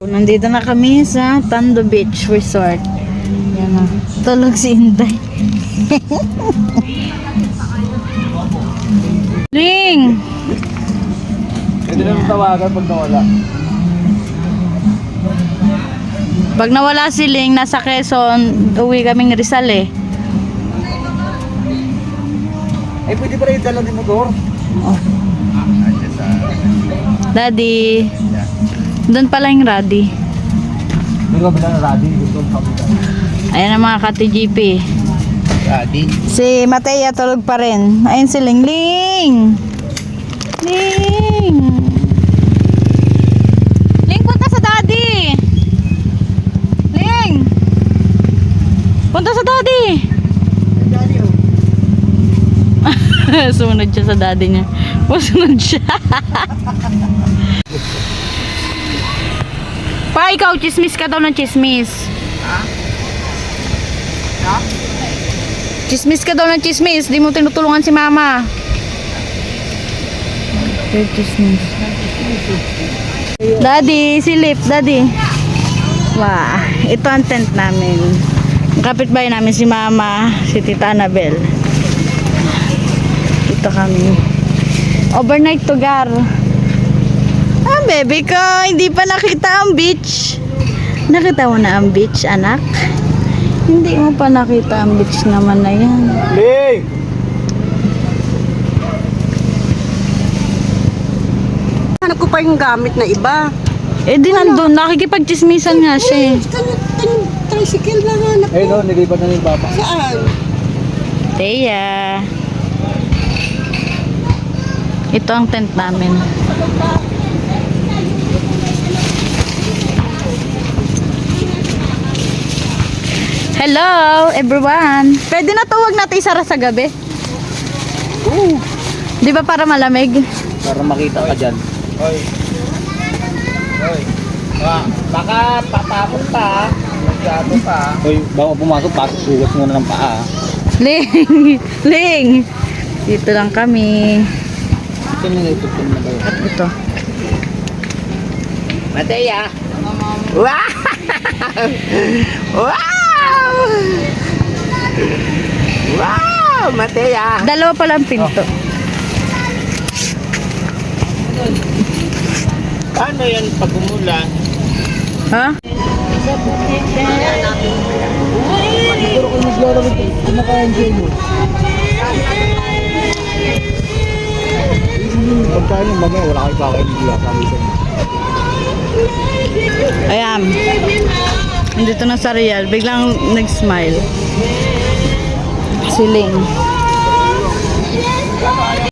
Nandito na kami sa Tando Beach Resort. Yan na. Tulog si Inday. Ling! Pwede naman tawagan pag nawala. Pag nawala si Ling, nasa Quezon, uwi kaming Rizal eh. Ay, pwede pa rin dala din motor. Oh. Daddy. Doon pala yung Raddy. Doon ka bilang Raddy. Ayan ang mga ka-TGP. Raddy? Si Matea tulog pa rin. Ayun si Ling. Ling! Ling! Ling, punta sa Daddy! Ling! Punta sa Daddy! Sumunod siya sa Daddy niya. Sumunod siya. Pa, ikaw, chismis ka daw ng chismis. Ha? Ha? Chismis ka daw ng chismis. Di mo tinutulungan si Mama. Chismis. Daddy, silip, Daddy. Wah, ito ang tent namin. Ang kapitbahay namin si Mama, si Tita Annabel. Ito kami. Overnight to Gar. Ah, baby ko, hindi pa nakita ang beach. Nakita mo na ang beach, anak? Hindi mo pa nakita ang beach naman na yan. Ling! Hanap ko pa yung gamit na iba. Eh di nandun, nakikipagchismisan nga siya eh. Tricycle lang hanap Eh, ko. no, nilipat na ni Papa. Saan? Teya. Ito ang tent namin. Hello everyone. Pwede na to, wag natin isara sa gabi. Di ba para malamig? Para makita ka dyan. Hoy. Hoy. Baka patapon pa. Maggato pa. Hoy, bago pumasok, pasok sugas muna ng paa. Ling! Ling! Dito lang kami. Sino nga itutun na ba yun? At ito. Matea! Wow! Wow! Wow! Matea! Dalawa pala ang pinto. Paano yan pag umulan? Ha? Siguro kung maglaro ko, kumakain mo. Pagkain yung mamaya, wala kang kakain nila sa amin. Ayan. Nandito na sa Real. Biglang nag-smile. Si Ling.